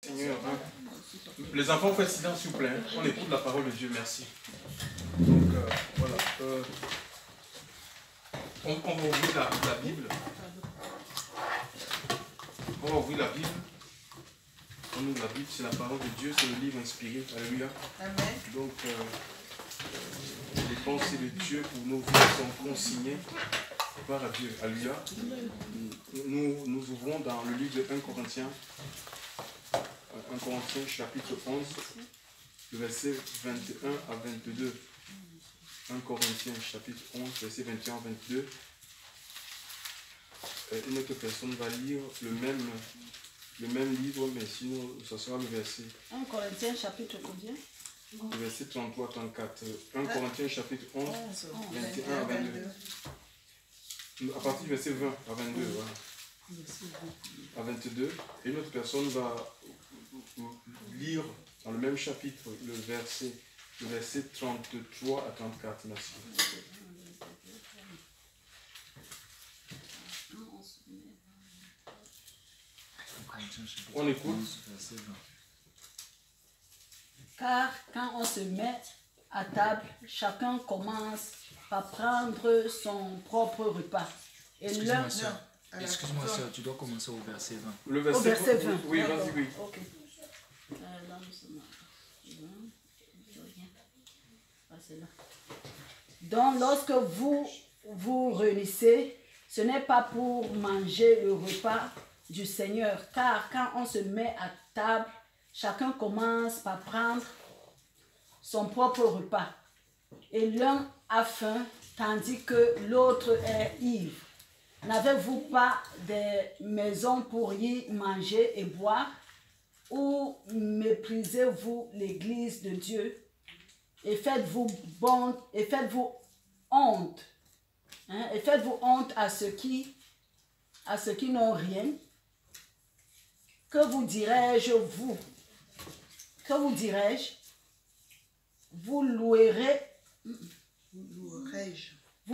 Seigneur, hein. Les enfants, faites silence s'il vous plaît. On écoute la parole de Dieu, merci. Donc voilà. On va ouvrir la Bible. On va ouvrir la Bible. On ouvre la Bible, c'est la parole de Dieu, c'est le livre inspiré. Alléluia. Amen. Donc les pensées de Dieu pour nos vies sont consignées par Dieu. Alléluia. Nous ouvrons dans le livre de 1 Corinthiens. 1 Corinthiens chapitre 11, le verset 21 à 22. 1 Corinthiens chapitre 11, verset 21 à 22. Une autre personne va lire le même livre, mais sinon, ça sera le verset. 1 Corinthiens chapitre combien? Le verset 33 à 34. 1 Corinthiens chapitre 11, 21 à 22. À partir du verset 20 à 22, voilà. À 22. Et une autre personne va lire dans le même chapitre le verset 33 à 34. Merci. On écoute. Car quand on se met à table, chacun commence par prendre son propre repas. Excuse-moi, sœur, tu dois commencer au verset 20. Le verset, au verset 20. Oui, vas-y, oui. Ok. Donc, lorsque vous vous réunissez, ce n'est pas pour manger le repas du Seigneur, car quand on se met à table, chacun commence par prendre son propre repas. Et l'un a faim, tandis que l'autre est ivre. N'avez-vous pas des maisons pour y manger et boire? Ou méprisez-vous l'église de Dieu et faites-vous honte, hein, et faites-vous honte à ceux qui n'ont rien? Que vous dirais-je, vous? Que vous dirais-je? Vous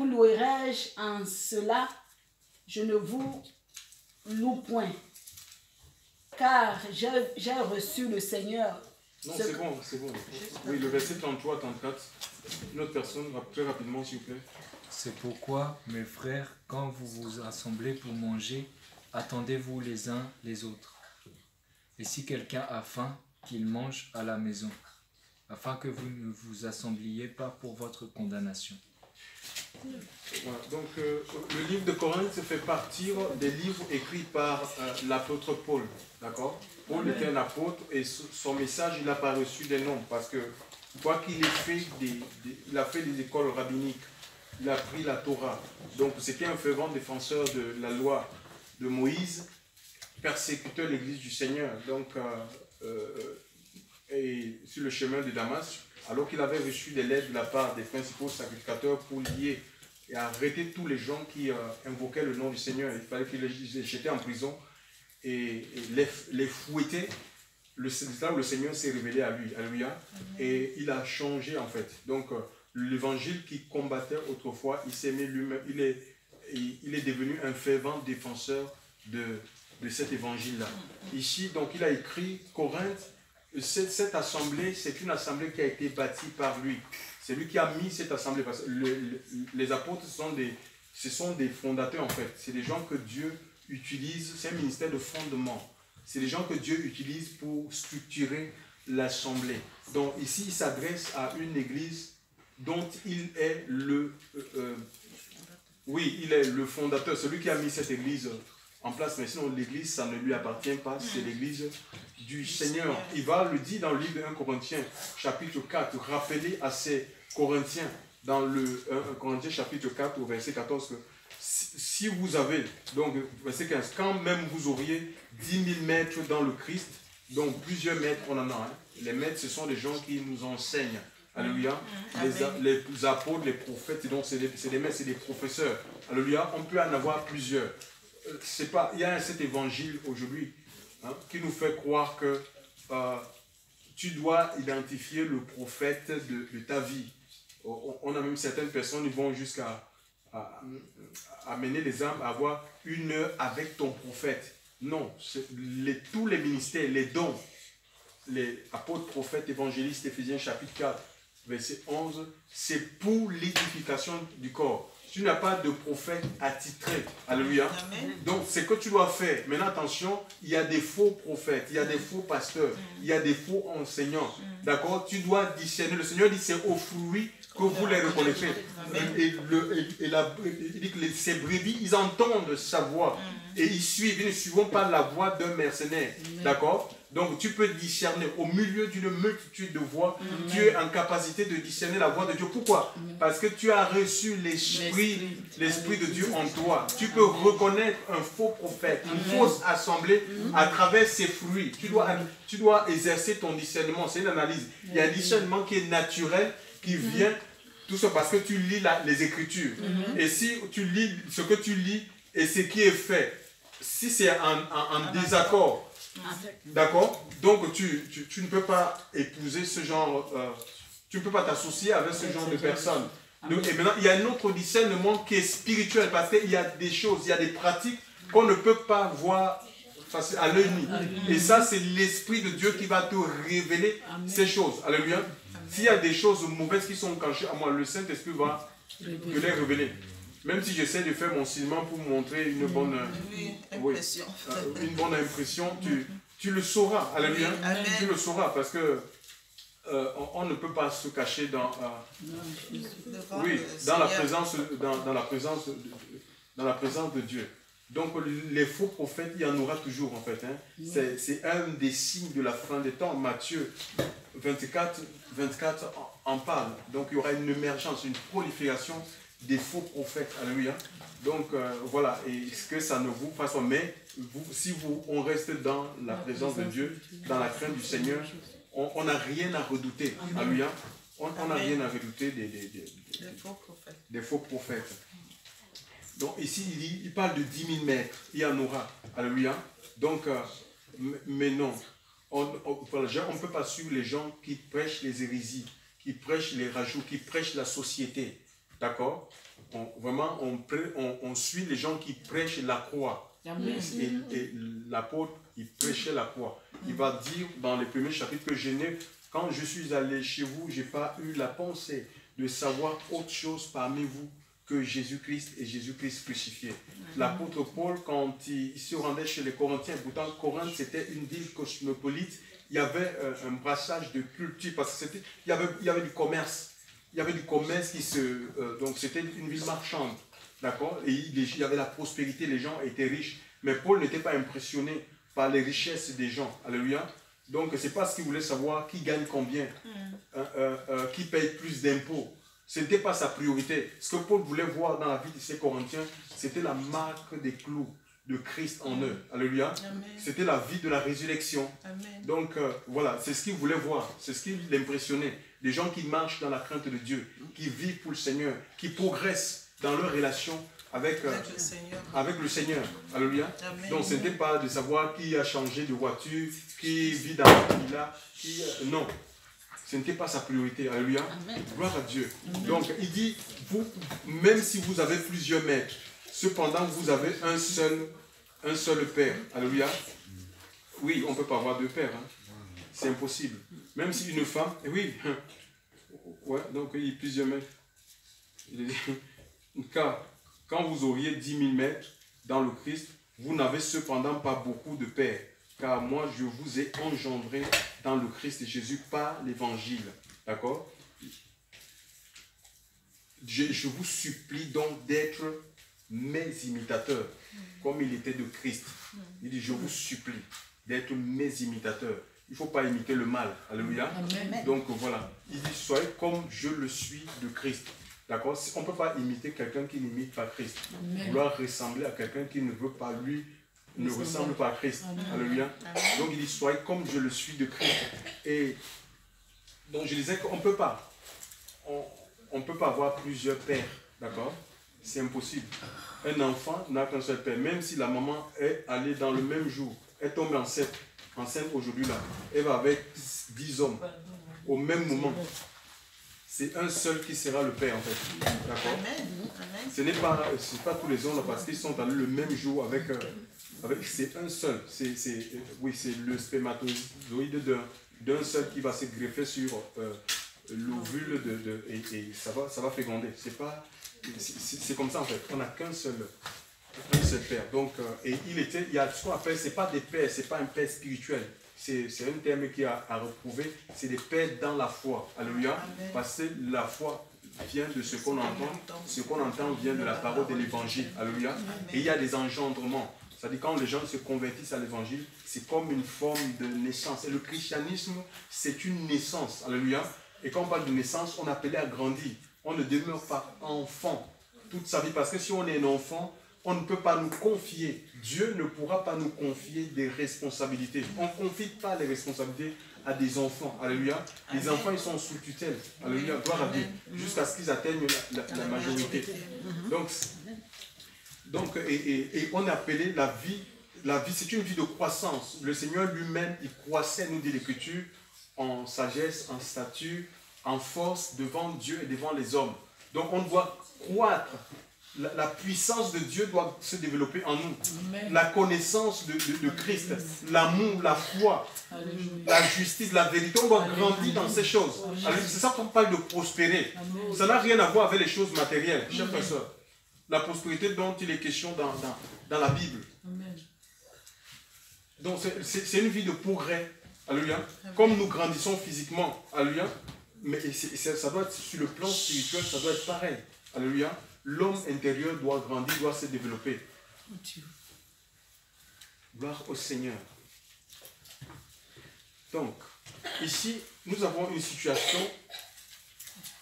louerai-je en cela? Je ne vous loue point, car j'ai reçu le Seigneur. Non, c'est bon, c'est bon. Oui, le verset 33 à 34. Une autre personne, très rapidement, s'il vous plaît. C'est pourquoi, mes frères, quand vous vous assemblez pour manger, attendez-vous les uns les autres. Et si quelqu'un a faim, qu'il mange à la maison, afin que vous ne vous assembliez pas pour votre condamnation. Voilà, donc le livre de Corinthe fait partir des livres écrits par l'apôtre Paul, d'accord? Paul était un apôtre et son message, il n'a pas reçu des noms parce que quoi qu'il ait fait, il a fait des écoles rabbiniques, il a pris la Torah, donc c'était un fervent défenseur de la loi de Moïse, persécuteur l'église du Seigneur, donc et sur le chemin de Damas, alors qu'il avait reçu des lettres de la part des principaux sacrificateurs pour lier et arrêter tous les gens qui invoquaient le nom du Seigneur. Il fallait qu'il les jetait en prison et les fouetter. C'est là où le Seigneur s'est révélé à lui. Alléluia. Et il a changé en fait. Donc l'évangile qui combattait autrefois, il s'est mis lui-même, il est devenu un fervent défenseur de cet évangile-là. Ici, donc il a écrit Corinthe. Cette assemblée, c'est une assemblée qui a été bâtie par lui. C'est lui qui a mis cette assemblée. Parce que les apôtres, ce sont des fondateurs en fait. C'est des gens que Dieu utilise, c'est un ministère de fondement. C'est des gens que Dieu utilise pour structurer l'assemblée. Donc ici, il s'adresse à une église dont il est il est le fondateur, celui qui a mis cette église en place, mais sinon l'église, ça ne lui appartient pas, c'est l'église du Seigneur. Il va le dire dans le livre de 1 Corinthiens, chapitre 4, rappeler à ces Corinthiens, dans le 1 Corinthiens, chapitre 4, au verset 14, que si vous avez, donc verset 15, quand même vous auriez 10 000 maîtres dans le Christ, donc plusieurs maîtres, on en a, hein. Les maîtres, ce sont des gens qui nous enseignent. Alléluia. Les apôtres, les prophètes, donc c'est des maîtres, c'est des professeurs. Alléluia. On peut en avoir plusieurs. Il y a cet évangile aujourd'hui qui nous fait croire que tu dois identifier le prophète de ta vie. On a même certaines personnes qui vont jusqu'à amener les âmes à avoir une heure avec ton prophète. Non, tous les ministères, les dons les apôtres, prophètes, évangélistes, Éphésiens chapitre 4, verset 11, c'est pour l'édification du corps. Tu n'as pas de prophète attitré. Alléluia. Donc, c'est que tu dois faire. Maintenant, attention, il y a des faux prophètes, il y a des faux pasteurs, il y a des faux enseignants. D'accord? Tu dois discerner. Le Seigneur dit, c'est aux fruits que vous les reconnaîtrez. Il dit que ces brebis, ils entendent sa voix. Et ils suivent. Ils ne suivent pas la voix d'un mercenaire. D'accord? Donc tu peux discerner au milieu d'une multitude de voix. Tu es en capacité de discerner la voix de Dieu. Pourquoi? Parce que tu as reçu l'esprit de Dieu en toi. Tu peux reconnaître un faux prophète, une fausse assemblée à travers ses fruits. Tu dois exercer ton discernement. C'est une analyse. Il y a un discernement qui est naturel, qui vient tout ça parce que tu lis les Écritures. Et si tu lis ce que tu lis et ce qui est fait, si c'est en désaccord, d'accord, donc tu ne peux pas épouser ce genre, tu ne peux pas t'associer avec ce genre de personnes. Donc, et maintenant, il y a un autre discernement qui est spirituel parce qu'il y a des choses, il y a des pratiques qu'on ne peut pas voir à l'œil nu. Et ça, c'est l'Esprit de Dieu qui va te révéler ces choses. Alléluia. S'il y a des choses mauvaises qui sont cachées à moi, le Saint-Esprit va te les révéler. Même si j'essaie de faire mon cinéma pour montrer une bonne impression, tu le sauras. Alléluia. Tu le sauras parce que on ne peut pas se cacher dans la présence de Dieu. Donc les faux prophètes, il y en aura toujours en fait. C'est un des signes de la fin des temps. Matthieu 24 en parle. Donc il y aura une émergence, une prolifération des faux prophètes. Alléluia. Donc voilà, et ce que ça ne vous fasse pas, mais on reste dans la présence de Dieu, dans la crainte du Seigneur, on n'a rien à redouter. Alléluia. On n'a rien à redouter des faux prophètes. Donc ici, il parle de 10 000 mètres. Il y en aura. Alléluia. Donc, mais non. On ne peut pas suivre les gens qui prêchent les hérésies, qui prêchent les rajouts, qui prêchent la société. D'accord? Vraiment, on suit les gens qui prêchent la croix. Et l'apôtre, il prêchait la croix. Il va dire dans les premiers chapitres que quand je suis allé chez vous, je n'ai pas eu la pensée de savoir autre chose parmi vous que Jésus-Christ et Jésus-Christ crucifié. L'apôtre Paul, quand il se rendait chez les Corinthiens, pourtant Corinthe c'était une ville cosmopolite, il y avait un brassage de culture, parce qu'il y avait du commerce. Il y avait du commerce donc c'était une ville marchande, d'accord? Et il y avait la prospérité, les gens étaient riches. Mais Paul n'était pas impressionné par les richesses des gens. Alléluia. Donc c'est parce qu'il voulait savoir qui gagne combien, qui paye plus d'impôts. Ce n'était pas sa priorité. Ce que Paul voulait voir dans la vie de ces Corinthiens, c'était la marque des clous de Christ en eux. Alléluia. C'était la vie de la résurrection. Amen. Donc voilà, c'est ce qu'il voulait voir. C'est ce qui l'impressionnait. Des gens qui marchent dans la crainte de Dieu, qui vivent pour le Seigneur, qui progressent dans leur relation avec le Seigneur. Alléluia. Amen. Donc ce n'était pas de savoir qui a changé de voiture, qui vit dans la villa, non. Ce n'était pas sa priorité. Alléluia. Amen. Gloire à Dieu. Amen. Donc il dit, même si vous avez plusieurs maîtres, cependant vous avez un seul Père. Alléluia. Oui, on ne peut pas avoir deux pères. C'est impossible. Même si une femme, oui, ouais, donc il y a plusieurs maîtres. Car quand vous auriez 10 000 maîtres dans le Christ, vous n'avez cependant pas beaucoup de pères. Car moi, je vous ai engendré dans le Christ Jésus par l'évangile. D'accord? Je vous supplie donc d'être mes imitateurs, comme il était de Christ. Il dit, je vous supplie d'être mes imitateurs. Il ne faut pas imiter le mal. Alléluia. Amen. Donc voilà. Il dit, soyez comme je le suis de Christ. D'accord? On ne peut pas imiter quelqu'un qui n'imite pas Christ. Amen. Vouloir ressembler à quelqu'un qui ne veut pas lui, ne ressemble pas à Christ. Amen. Alléluia. Amen. Donc il dit, soyez comme je le suis de Christ. Et donc je disais qu'on ne peut pas. On ne peut pas avoir plusieurs pères. D'accord? C'est impossible. Un enfant n'a qu'un seul père. Même si la maman est allée dans le même jour, elle tombe enceinte aujourd'hui là, elle va avec 10 hommes au même moment. C'est un seul qui sera le père en fait. D'accord? Ce n'est pas tous les hommes là parce qu'ils sont allés le même jour avec c'est un seul. Oui, c'est le spermatozoïde d'un seul qui va se greffer sur l'ovule et ça va féconder. C'est comme ça en fait. On n'a qu'un seul père. Donc, et il y a ce qu'on appelle, c'est pas des pères, c'est pas un père spirituel. C'est un terme qui a à retrouver. C'est des pères dans la foi. Alléluia. Parce que la foi vient de ce qu'on entend. Ce qu'on entend vient de la parole de l'évangile. Alléluia. Et il y a des engendrements. C'est-à-dire quand les gens se convertissent à l'évangile, c'est comme une forme de naissance. Et le christianisme, c'est une naissance. Alléluia. Et quand on parle de naissance, on est appelé à grandir. On ne demeure pas enfant toute sa vie. Parce que si on est un enfant, on ne peut pas nous confier. Dieu ne pourra pas nous confier des responsabilités. On ne confie pas les responsabilités à des enfants. Alléluia. Les enfants, ils sont sous tutelle. Alléluia. Gloire à Dieu. Jusqu'à ce qu'ils atteignent la majorité. Donc, on est appelé la vie. La vie, c'est une vie de croissance. Le Seigneur lui-même, il croissait, nous dit l'Écriture, en sagesse, en stature, en force devant Dieu et devant les hommes. Donc, on doit croître. La puissance de Dieu doit se développer en nous. Amen. La connaissance de Christ, l'amour, la foi, la justice, la vérité. On doit grandir dans ces choses. C'est ça qu'on parle de prospérer. Ça n'a rien à voir avec les choses matérielles, chers frères et sœurs. La prospérité dont il est question dans la Bible. Amen. Donc c'est une vie de progrès. Alléluia. Comme nous grandissons physiquement. Alléluia. Mais ça doit être sur le plan spirituel, ça doit être pareil. Alléluia. L'homme intérieur doit grandir, doit se développer. Gloire au Seigneur. Donc, ici, nous avons une situation.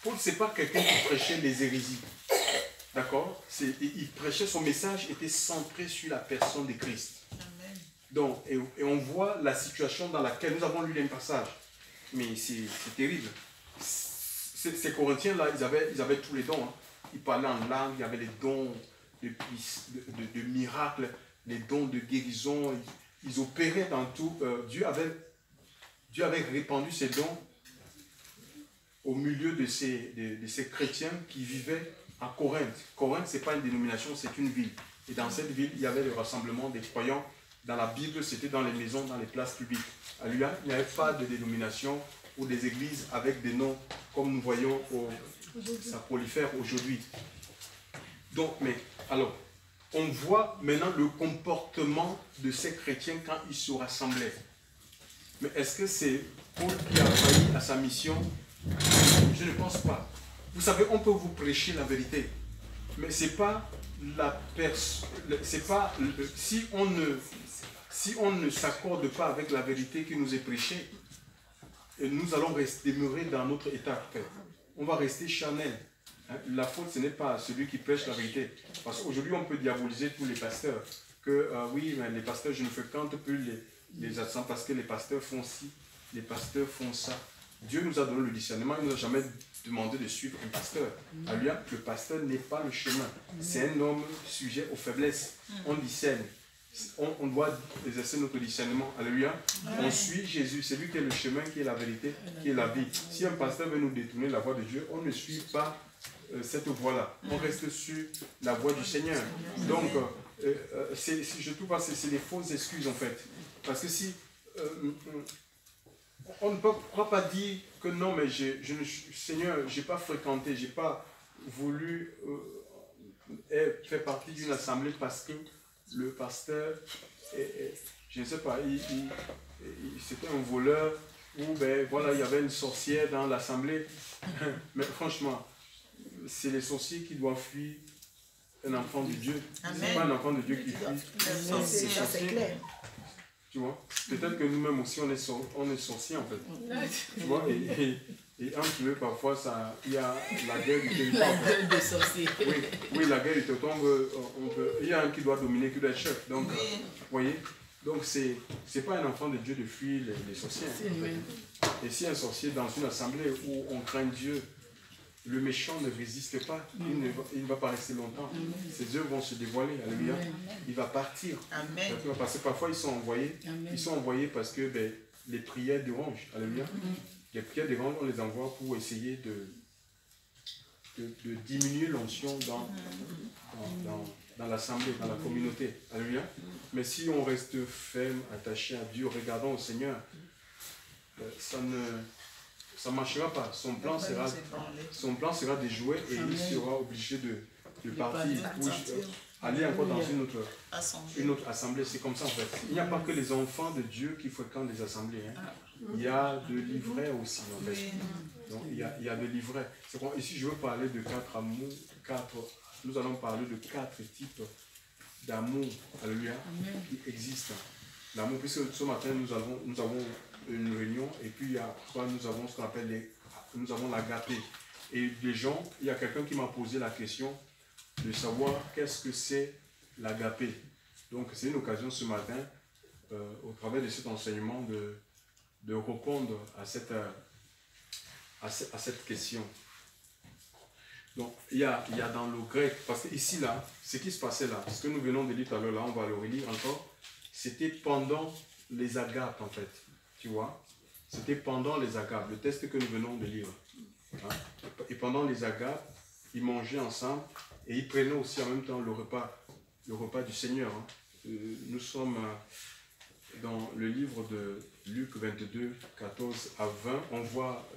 Paul, ce n'est pas quelqu'un qui prêchait les hérésies. D'accord? Il prêchait, son message était centré sur la personne de Christ. Amen. Donc, et on voit la situation dans laquelle nous avons lu les passages. Mais c'est terrible. Ces Corinthiens-là, ils avaient tous les dons. Hein. Ils parlaient en langue, il y avait les dons de miracles, les dons de guérison. Ils opéraient dans tout. Dieu avait répandu ses dons au milieu de ces chrétiens qui vivaient à Corinthe. Corinthe, ce n'est pas une dénomination, c'est une ville. Et dans cette ville, il y avait le rassemblement des croyants. Dans la Bible, c'était dans les maisons, dans les places publiques. Alléluia, il n'y avait pas de dénomination ou des églises avec des noms comme nous voyons ça prolifère aujourd'hui. Donc, mais alors, on voit maintenant le comportement de ces chrétiens quand ils se rassemblaient. Mais est-ce que c'est Paul qui a failli à sa mission? Je ne pense pas. Vous savez, on peut vous prêcher la vérité, mais c'est pas la personne. C'est pas si on ne s'accorde pas avec la vérité qui nous est prêchée, nous allons demeurer dans notre état. On va rester charnel. La faute, ce n'est pas celui qui prêche la vérité. Parce qu'aujourd'hui, on peut diaboliser tous les pasteurs. Que oui, mais les pasteurs, je ne fréquente plus les accents parce que les pasteurs font ci, les pasteurs font ça. Dieu nous a donné le discernement, il ne nous a jamais demandé de suivre un pasteur. Alléluia, le pasteur n'est pas le chemin. C'est un homme sujet aux faiblesses. On discerne. On doit exercer notre discernement. Alléluia. On suit Jésus. C'est lui qui est le chemin, qui est la vérité, qui est la vie. Si un pasteur veut nous détourner la voie de Dieu, on ne suit pas cette voie-là. On reste sur la voie du Seigneur. Donc, je trouve que c'est des fausses excuses en fait. Parce que si on ne pourra pas dire que non, mais Seigneur, je n'ai pas fréquenté, je n'ai pas voulu faire partie d'une assemblée parce que le pasteur, je ne sais pas, c'était un voleur, ou ben voilà, il y avait une sorcière dans l'assemblée. Mais franchement, c'est les sorciers qui doivent fuir un enfant de Dieu. Ce n'est pas un enfant de Dieu qui fuit. C'est clair. Tu vois, peut-être que nous-mêmes aussi, on est sorciers en fait. Tu vois, et un peu parfois, il y a la guerre du territoire. La guerre des sorciers. Oui, la guerre du territoire, il y a un qui doit dominer, qui doit être chef. Donc, vous voyez, donc c'est pas un enfant de Dieu de fuir les sorciers. En fait. Et si un sorcier dans une assemblée où on craint Dieu, le méchant ne résiste pas, il ne va pas rester longtemps. Amen. Ses œuvres vont se dévoiler, alléluia. Il va partir. Amen. Parce que parfois ils sont envoyés. Amen. Ils sont envoyés parce que les prières dérangent, alléluia. Les prières dérangent, on les envoie pour essayer de diminuer l'onction dans l'assemblée, dans la communauté, alléluia. Mais si on reste ferme, attaché à Dieu, regardant au Seigneur, ça ne marchera pas. Son plan sera déjoué et il sera obligé de partir pour aller encore dans une autre assemblée. C'est comme ça en fait. Il n'y a pas que les enfants de Dieu qui fréquentent les assemblées. Hein. Il y a de l'ivraies aussi en fait. Donc, il y a de l'ivraies. Ici, je veux parler de 4 amours. Nous allons parler de 4 types d'amour, alléluia, qui existent. L'amour, puisque ce matin, nous avons une réunion, et puis nous avons ce qu'on appelle nous avons l'agapé. Et des gens, il y a quelqu'un qui m'a posé la question de savoir qu'est-ce que c'est l'agapé. Donc, c'est une occasion ce matin, au travers de cet enseignement, de répondre à cette question. Donc, il y a dans le grec, parce que ici, là, ce qui se passait là, ce que nous venons de lire tout à l'heure, là, on va le relire encore, c'était pendant les agapes, en fait. Tu vois? C'était pendant les agapes, le texte que nous venons de lire. Hein? Et pendant les agapes, ils mangeaient ensemble et ils prenaient aussi en même temps le repas du Seigneur. Hein? Nous sommes dans le livre de Luc 22, 14 à 20. On voit,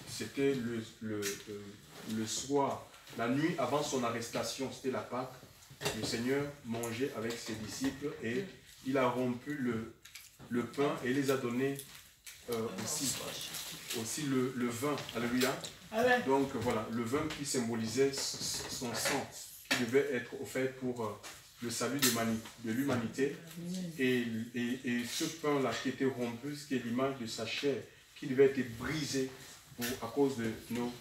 c'était le soir, la nuit avant son arrestation, c'était la Pâque. Le Seigneur mangeait avec ses disciples et il a rompu le pain et les a donné aussi le vin. Alléluia. Donc voilà, le vin qui symbolisait son sang, qui devait être offert pour le salut de l'humanité. Et ce pain-là qui était rompu, ce qui est l'image de sa chair, qui devait être brisé à cause de nos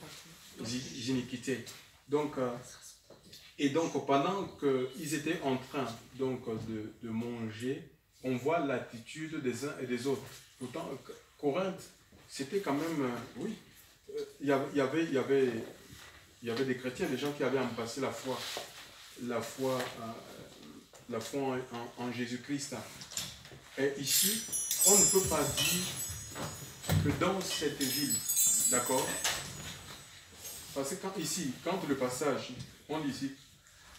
iniquités. Donc, pendant qu'ils étaient en train de manger, on voit l'attitude des uns et des autres. Pourtant, Corinthe, c'était quand même, il y avait des chrétiens, des gens qui avaient embrassé la foi en Jésus-Christ. Et ici, on ne peut pas dire que dans cette ville, d'accord? Parce que quand le passage, on dit ici,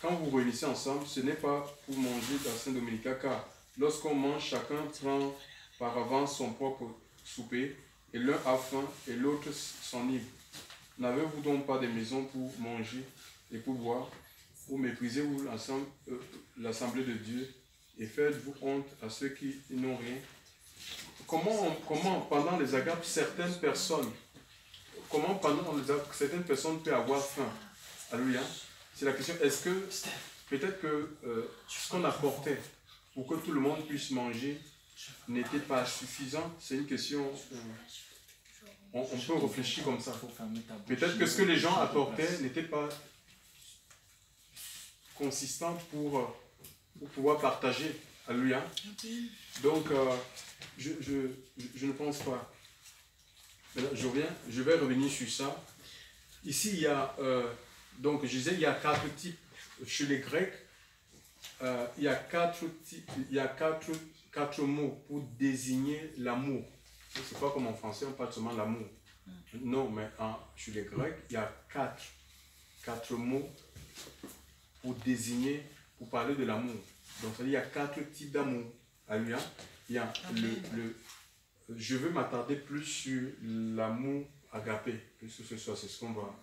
quand vous réunissez ensemble, ce n'est pas pour manger dans Saint-Dominica, car lorsqu'on mange, chacun prend par avance son propre souper, et l'un a faim et l'autre s'enivre. N'avez-vous donc pas des maisons pour manger et pour boire? Ou méprisez-vous l'assemblée de Dieu et faites-vous honte à ceux qui n'ont rien? Comment pendant les agapes, certaines personnes peuvent avoir faim? Alléluia. C'est la question, est-ce que peut-être que ce qu'on apportait pour que tout le monde puisse manger n'était pas suffisant? C'est une question, on peut réfléchir comme ça. Peut-être que ce que les gens apportaient n'était pas consistant pour pouvoir partager. Alléluia. Donc, je ne pense pas. Je vais revenir sur ça. Ici, il y a, donc je disais, il y a 4 types. Chez les Grecs, il y a 4 mots pour désigner l'amour. C'est pas comme en français, on parle seulement l'amour. Non, mais chez les Grecs, il y a 4 mots pour désigner, pour parler de l'amour. Donc, il y a 4 types d'amour. Alléluia. Il y a je veux m'attarder plus sur l'amour agapé, puisque ce soit, c'est ce qu'on va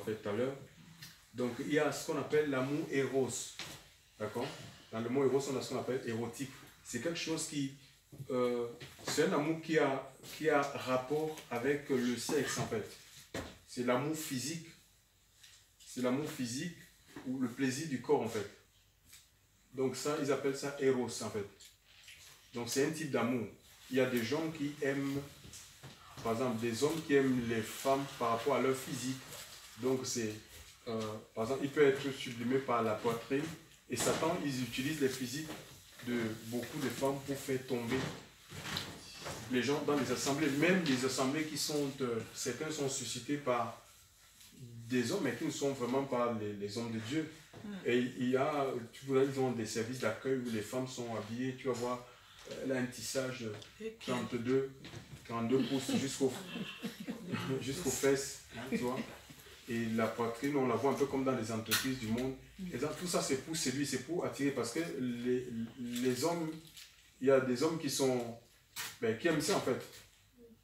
faire tout à l'heure. Donc, il y a ce qu'on appelle l'amour éros. D'accord? Dans le mot éros, on a ce qu'on appelle érotique. C'est quelque chose qui... c'est un amour qui a rapport avec le sexe, en fait. C'est l'amour physique. C'est l'amour physique ou le plaisir du corps, en fait. Donc ça, ils appellent ça éros, en fait. Donc c'est un type d'amour. Il y a des gens qui aiment, par exemple, des hommes qui aiment les femmes par rapport à leur physique. Donc c'est, par exemple, il peut être sublimé par la poitrine. Et Satan, ils utilisent les physiques de beaucoup de femmes pour faire tomber les gens dans les assemblées. Même les assemblées qui sont, certains sont suscités par des hommes, mais qui ne sont vraiment pas les hommes de Dieu. Et il y a, tu vois, ils ont des services d'accueil où les femmes sont habillées, tu vas voir, elle a un tissage 32 pouces jusqu'aux fesses, hein, tu vois. Et la poitrine, on la voit un peu comme dans les entreprises du monde. Et donc, tout ça, c'est pour séduire, c'est pour attirer, parce que les hommes, il y a des hommes qui sont, qui aiment ça en fait.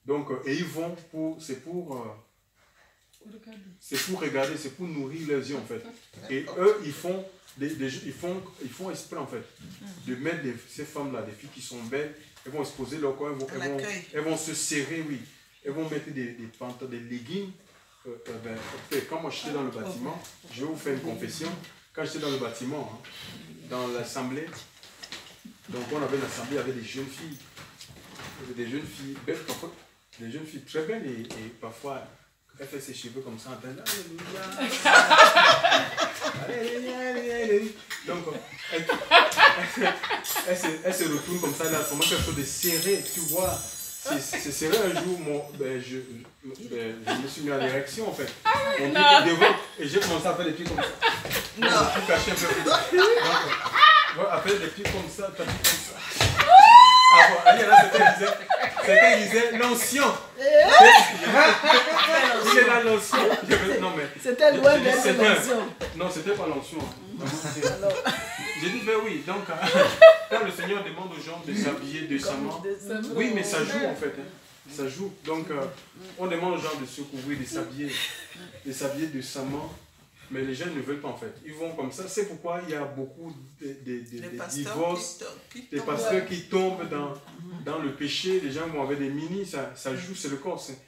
Donc, et ils vont c'est pour regarder, c'est pour nourrir leurs yeux en fait. Et eux, ils font exprès en fait de mettre ces femmes-là, des filles qui sont belles, elles vont exposer leur corps, elles vont se serrer, oui. Elles vont mettre des pantalons, des leggings. Quand moi j'étais dans le bâtiment, je vais vous faire une confession. Quand j'étais dans le bâtiment, hein, dans l'assemblée, donc on avait une assemblée, il y avait des jeunes filles. Des jeunes filles belles, parfois, des jeunes filles très belles et parfois elle fait ses cheveux comme ça en train Alléluia. Donc elle se retourne comme ça, elle a vraiment quelque chose de serré, tu vois. C'est serré un jour, je me suis mis à l'érection en fait. Et j'ai commencé à faire des trucs comme ça. Non. Je suis caché un peu plus. Après des trucs comme ça, t'as dit comme ça. Ah bon, il y en a certains disaient l'ancien. Il est là l'ancien. C'était loin d'être l'ancien. Non, c'était pas l'ancien. J'ai dit, ben oui, donc quand le Seigneur demande aux gens de s'habiller décemment, oui, mais ça joue en fait. Hein. Ça joue. Donc on demande aux gens de se couvrir, de s'habiller décemment. Mais les gens ne veulent pas en fait. Ils vont comme ça. C'est pourquoi il y a beaucoup de divorces, des pasteurs qui tombent dans le péché. Les gens vont avec des mini, ça joue, c'est le corps. C'est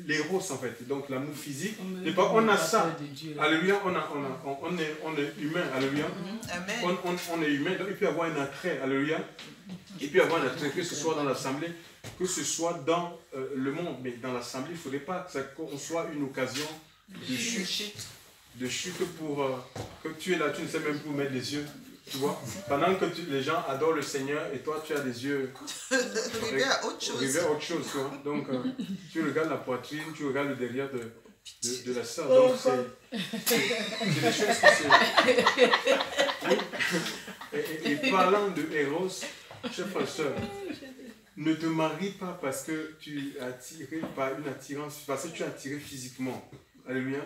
l'éros en fait. Donc l'amour physique. On a ça. Alléluia, on est humain. Alléluia. On est humain. Donc il peut y avoir un attrait. Alléluia. Il peut y avoir un attrait, que ce soit dans l'assemblée, que ce soit dans le monde. Mais dans l'assemblée, il ne faudrait pas qu'on soit une occasion de chute pour que tu es là, tu ne sais même plus où mettre les yeux, tu vois. Pendant que les gens adorent le Seigneur et toi tu as des yeux rivés à autre chose, tu vois. Donc tu regardes la poitrine, tu regardes le derrière de la sœur. Donc c'est des choses qui et parlant de Eros, chers frères et sœurs, ne te marie pas parce que tu es attiré par une attirance, parce que tu es attiré physiquement. Alléluia.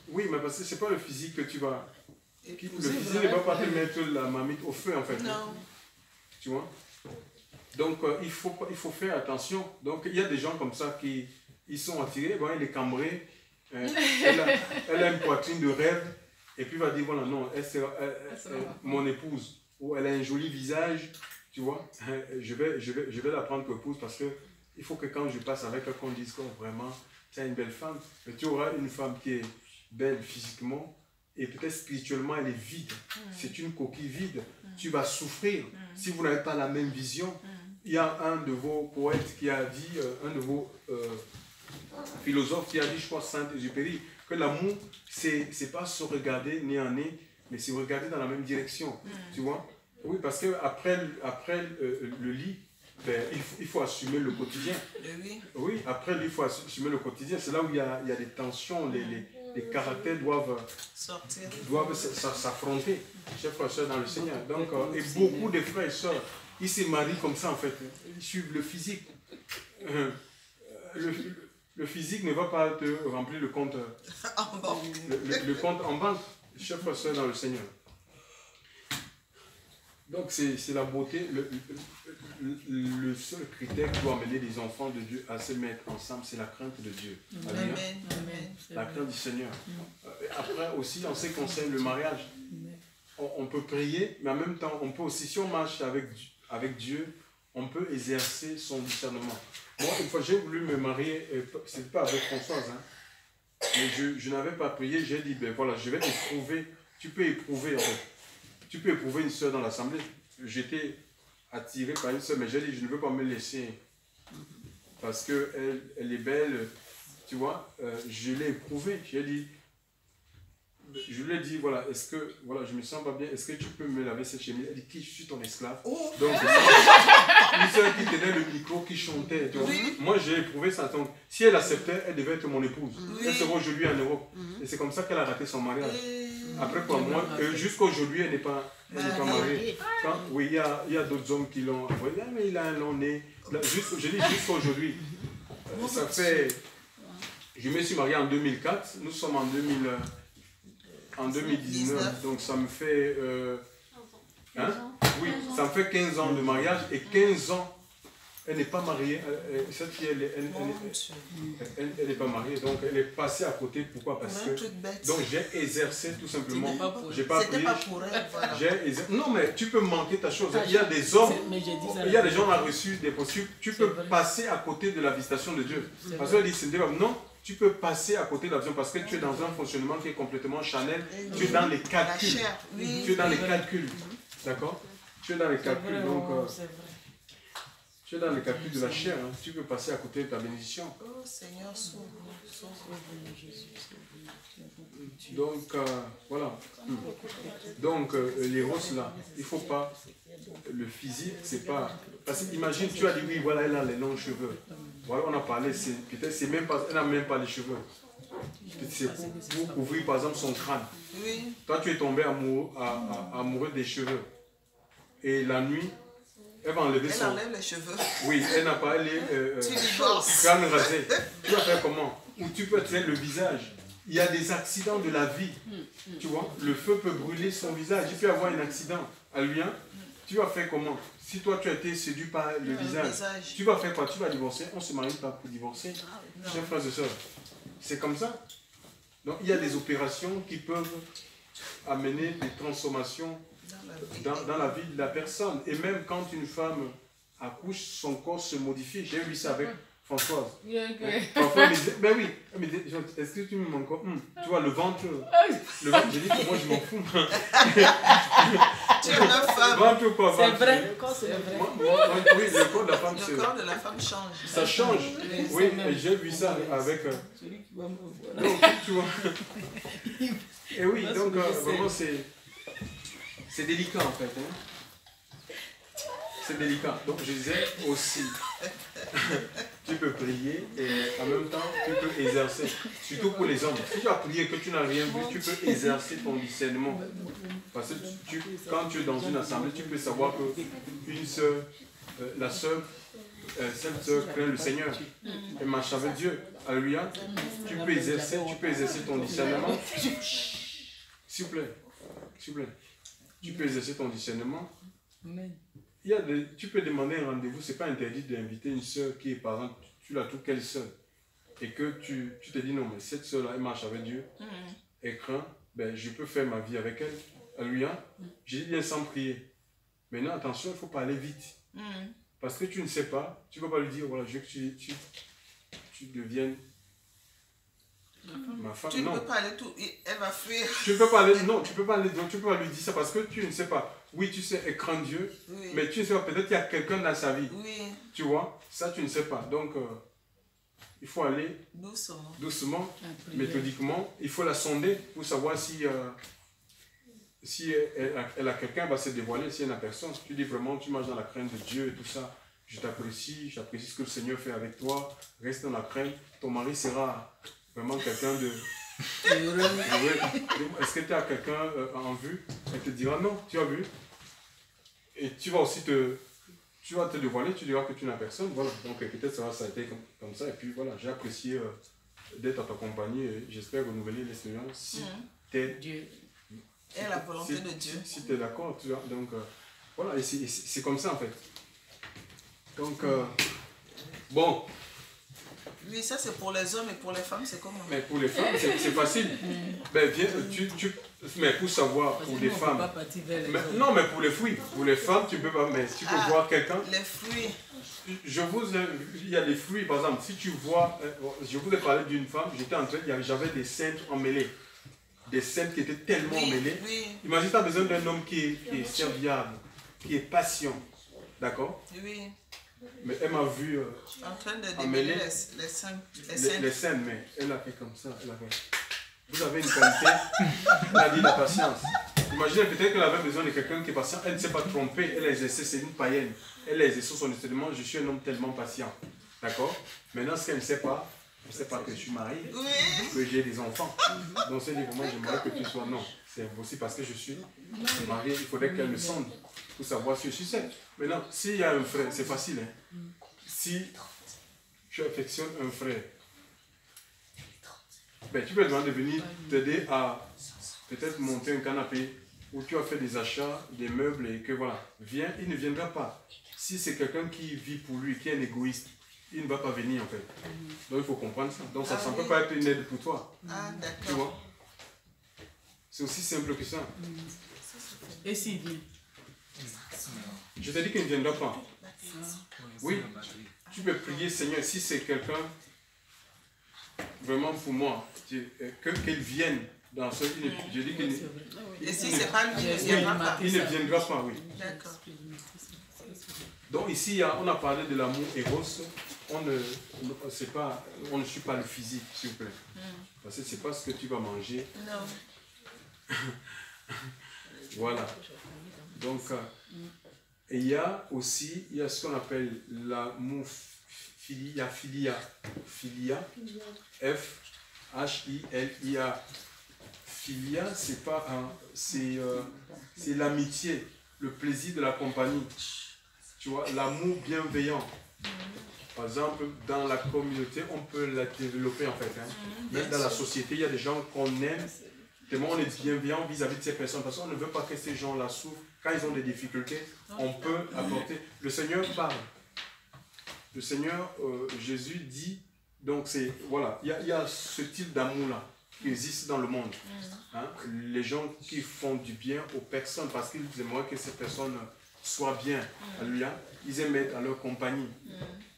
Oui, mais parce que ce n'est pas le physique que tu vas... Le physique ne va pas te mettre la marmite au feu, en fait. Non. Tu vois? Donc, il faut faire attention. Donc, il y a des gens comme ça qui ils sont attirés. Bon, elle est cambrée. Elle a une poitrine de rêve. Et puis, il va dire, voilà, non, elle sera mon épouse. Ou elle a un joli visage. Tu vois? Je vais la prendre pour épouse parce que il faut que quand je passe avec elle, qu'on dise que vraiment... Tu as une belle femme, mais tu auras une femme qui est belle physiquement et peut-être spirituellement elle est vide. C'est une coquille vide. Tu vas souffrir si vous n'avez pas la même vision. Il y a un de vos poètes qui a dit, un de vos philosophes qui a dit, je crois, Saint-Exupéry, que l'amour, c'est pas se regarder nez à nez, mais c'est regarder dans la même direction. Tu vois? Oui, parce qu'après le lit, ben, il faut assumer le quotidien. Oui, après il faut assumer le quotidien. C'est là où il y a des tensions, les caractères doivent s'affronter, chers frères et sœurs dans le Seigneur. Donc, et beaucoup de frères et sœurs, ils se marient comme ça en fait. Ils suivent le physique. Le physique ne va pas te remplir le compte en banque. Le compte en banque, chers frères et sœurs dans le Seigneur. Donc c'est la beauté, le seul critère qui doit amener les enfants de Dieu à se mettre ensemble, c'est la crainte de Dieu. Amen. La crainte du Seigneur. Après aussi, en ce qui concerne le mariage, on peut prier, mais en même temps, on peut aussi, si on marche avec Dieu, on peut exercer son discernement. Moi, une fois, j'ai voulu me marier, ce n'était pas avec Françoise, hein, mais je n'avais pas prié, j'ai dit, ben voilà, je vais éprouver, tu peux éprouver en fait. Tu peux éprouver une soeur dans l'assemblée. J'étais attiré par une soeur, mais j'ai dit, je ne veux pas me laisser. Parce qu'elle est belle, tu vois. Je l'ai éprouvée. Je lui ai dit, voilà, est-ce que, voilà, je me sens pas bien, est-ce que tu peux me laver cette chemise? Elle dit, qui, je suis ton esclave. Oh. Donc, une soeur qui tenait le micro, qui chantait. Tu vois. Oui. Moi, j'ai éprouvé ça. Donc, si elle acceptait, elle devait être mon épouse. Oui. Elle sera aujourd'hui en Europe. Et c'est comme ça qu'elle a raté son mariage. Après quoi, moi, jusqu'à aujourd'hui, elle n'est pas mariée. Oui, il y a d'autres hommes qui l'ont envoyé, mais il a un long nez. Je dis jusqu'à aujourd'hui. Ça fait... Je me suis marié en 2004, nous sommes en 2019, donc ça me fait... oui, ça me fait 15 ans de mariage et 15 ans Elle n'est pas mariée. Cette fille, elle n'est pas mariée. Donc, elle est passée à côté. Pourquoi? Parce que... Donc, j'ai exercé tout simplement. J'ai pas prié. Pas pour elle, voilà. Non, mais tu peux manquer ta chose. Il y a des hommes, il y a des gens qui ont reçu des postures. Tu peux passer à côté de la visitation de Dieu. Parce qu'elle dit, c'est comme non. Tu peux passer à côté de la vision parce que tu es dans un fonctionnement qui est complètement charnel. Tu es dans les calculs. Tu es dans les calculs. D'accord? Tu es dans les calculs. Donc, tu es dans les calculs de la chair. Hein. Tu peux passer à côté de ta bénédiction. Oh Seigneur, sauve. Donc, voilà. Donc, les roses là, il ne faut pas. Le physique, c'est pas. Parce que imagine, tu as dit oui, voilà, elle a les longs cheveux. Voilà, on a parlé, peut-être c'est même pas, elle n'a même pas les cheveux. C'est pour couvrir par exemple son crâne. Oui. Toi, tu es tombé amoureux des cheveux. Et la nuit, elle va enlever son. Elle enlève les cheveux. Oui, elle n'a pas les crâne rasé. Tu vas faire comment? Ou tu peux traiter le visage. Il y a des accidents de la vie. Tu vois, le feu peut brûler son visage. Il peut y avoir un accident à lui. Hein? Tu vas faire comment? Si toi tu as été séduit par le visage, tu vas faire quoi? Tu vas divorcer? On ne se marie pas pour divorcer. Chers frères et sœurs, c'est comme ça. Donc il y a des opérations qui peuvent amener des transformations dans la vie de la personne. Et même quand une femme accouche, son corps se modifie. J'ai vu ça avec Françoise. Parfois, elle me disait, ben oui, est-ce que tu m'aimes encore? Tu vois, le ventre, j'ai dit que moi je m'en fous. Tu es une femme. Ventre quoi? C'est vrai, le corps c'est vrai. Oui, le corps de la femme, Le corps de la femme change. ça change. Oui, et j'ai vu ça avec... Donc, tu vois. Et oui, donc vraiment c'est délicat en fait. Hein. C'est délicat. Donc je disais aussi, tu peux prier et en même temps tu peux exercer. Surtout pour les hommes. Si tu as prié et que tu n'as rien vu, tu peux exercer ton discernement. Parce que quand tu es dans une assemblée, tu peux savoir que une sœur, la sœur, cette sœur craint le Seigneur et marche avec Dieu. Alléluia. Tu peux exercer ton discernement. S'il vous plaît. S'il vous plaît. Tu peux exercer ton discernement. Tu peux demander un rendez-vous. Ce n'est pas interdit d'inviter une sœur qui est, par exemple, tu la trouves quelle sœur et que tu te dis non, mais cette sœur-là, elle marche avec Dieu, elle craint, ben, je peux faire ma vie avec elle. Alléluia. J'ai dit bien sans prier. Maintenant, attention, il ne faut pas aller vite. Parce que tu ne sais pas, tu ne peux pas lui dire, voilà, je veux que tu deviennes ma femme. Tu ne peux pas aller tout, elle va fuir. Tu ne peux pas aller, non, tu ne peux pas aller, donc tu peux pas lui dire ça parce que tu ne sais pas. Oui, tu sais, elle craint Dieu, mais tu ne sais pas, peut-être qu'il y a quelqu'un dans sa vie. Oui. Tu vois, ça tu ne sais pas. Donc, il faut aller doucement, méthodiquement. Il faut la sonder pour savoir si elle a quelqu'un, elle va se dévoiler. Si elle n'a personne, tu dis vraiment, tu marches dans la crainte de Dieu et tout ça. Je t'apprécie, j'apprécie ce que le Seigneur fait avec toi. Reste dans la crainte. Ton mari sera vraiment quelqu'un de... Est-ce que tu as quelqu'un en vue? Elle te dira non, tu as vu. Et tu vas aussi te dévoiler, tu diras que tu n'as personne. Voilà, donc peut-être ça a été comme ça. Et puis voilà, j'ai apprécié d'être à ta compagnie et j'espère renouveler l'expérience. Si Dieu et la volonté de Dieu. Si tu es d'accord, tu vois. Donc voilà, et c'est comme ça en fait. Donc bon. Oui, ça c'est pour les hommes et pour les femmes, c'est comment? Mais pour les femmes, c'est facile. Ben, viens, mais pour savoir, pour les femmes. Non, mais pour les fruits. Pour les femmes, tu peux pas. Mais tu peux voir quelqu'un. Les fruits. Il y a des fruits, par exemple, si tu vois. Je vous ai parlé d'une femme, j'avais des cintres emmêlés. Des cintres qui étaient tellement emmêlés. Imagine, tu as besoin d'un homme qui est serviable, qui est patient. D'accord? Oui. Mais elle m'a vu en train de démêler les scènes, mais elle a fait comme ça. Elle a fait. Vous avez une qualité, elle a dit la patience. Imaginez peut-être qu'elle avait besoin de quelqu'un qui est patient. Elle ne s'est pas trompée, elle a exercé, c'est une païenne. Elle a exercé son discernement, je suis un homme tellement patient. D'accord? Maintenant, ce qu'elle ne sait pas, elle ne sait pas que je suis marié, que j'ai des enfants. Donc, c'est dit, moi, j'aimerais que tu sois. Non, c'est aussi parce que je suis marié, il faudrait qu'elle me sonde pour savoir si je suis seul. Maintenant, s'il y a un frère, c'est facile. Hein? Si tu affectionnes un frère, ben, tu peux demander de venir t'aider à peut-être monter un canapé où tu as fait des achats, des meubles et que voilà, viens, il ne viendra pas. si c'est quelqu'un qui vit pour lui, qui est un égoïste, il ne va pas venir en fait. Donc il faut comprendre ça. Donc ça ne peut pas être une aide pour toi. Ah, Tu d'accord. vois? C'est aussi simple que ça. Et s'il vient? Je t'ai dit qu'il ne viendra pas. Oui. Tu peux prier, Seigneur, si c'est quelqu'un vraiment pour moi, qu'il vienne dans ce... Je dis qu'il Et si c'est pas lui, il ne viendra pas. il ne viendra pas, oui. D'accord. Donc ici, on a parlé de l'amour éros. On ne suit pas le physique, s'il vous plaît. Parce que c'est pas ce que tu vas manger. Non. Voilà. Donc, et il y a aussi, il y a ce qu'on appelle l'amour filia. Filia. F-H-I-L-I-A. Filia, c'est pas c'est l'amitié, le plaisir de la compagnie. Tu vois, l'amour bienveillant. Par exemple, dans la communauté, on peut la développer en fait. Même dans la société, il y a des gens qu'on aime, tellement on est bienveillant vis-à-vis de ces personnes. Parce qu'on ne veut pas que ces gens-là souffrent. Quand ils ont des difficultés, on peut apporter. Le Seigneur parle. Le Seigneur, Jésus dit, donc c'est, voilà, il y a ce type d'amour-là qui existe dans le monde. Les gens qui font du bien aux personnes parce qu'ils aimeraient que ces personnes soient bien. Alléluia. Ils aiment être à leur compagnie.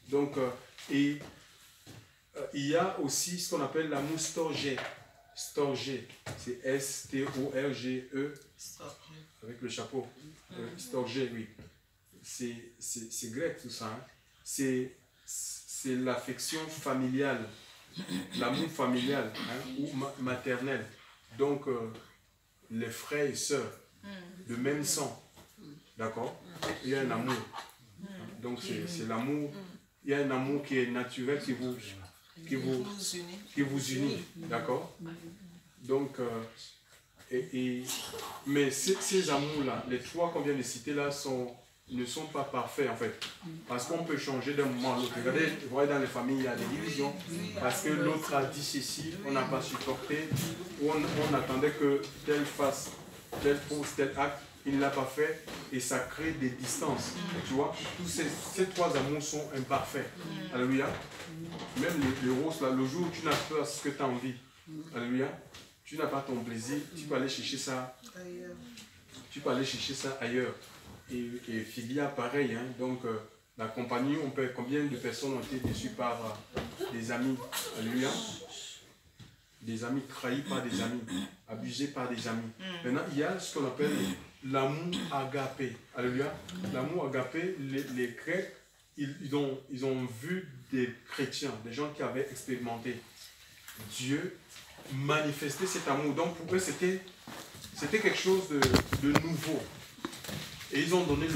Donc, il y a aussi ce qu'on appelle l'amour storgé. Storgé, c'est S-T-O-R-G-E avec le chapeau. Storgé, oui. C'est grec tout ça. C'est l'affection familiale, l'amour familial ou maternel. Donc, les frères et sœurs, de même sang. D'accord? Il y a un amour. Donc, c'est l'amour. Il y a un amour qui est naturel, qui vous unit. D'accord? Donc, mais ces amours-là, les trois qu'on vient de citer là, ne sont pas parfaits en fait. Parce qu'on peut changer d'un moment à l'autre. Regardez, vous voyez dans les familles, il y a des divisions. Parce que l'autre a dit ceci, on n'a pas supporté. Ou on attendait que tel fasse tel pose, tel acte. Il ne l'a pas fait et ça crée des distances. Tu vois, tous ces trois amours sont imparfaits. Alléluia. Même le rose, là, le jour où tu n'as pas ce que tu as envie, alléluia, tu n'as pas ton plaisir, tu peux aller chercher ça ailleurs. Tu peux aller chercher ça ailleurs. Et Filia, pareil. Donc, la compagnie, combien de personnes ont été déçues par des amis? Alléluia. Des amis trahis par des amis, abusés par des amis. Maintenant, il y a ce qu'on appelle l'amour agapé. Alléluia. L'amour agapé, les Grecs, ils ont vu des chrétiens, des gens qui avaient expérimenté Dieu manifester cet amour. Donc pour eux, c'était quelque chose de nouveau. Et ils ont donné le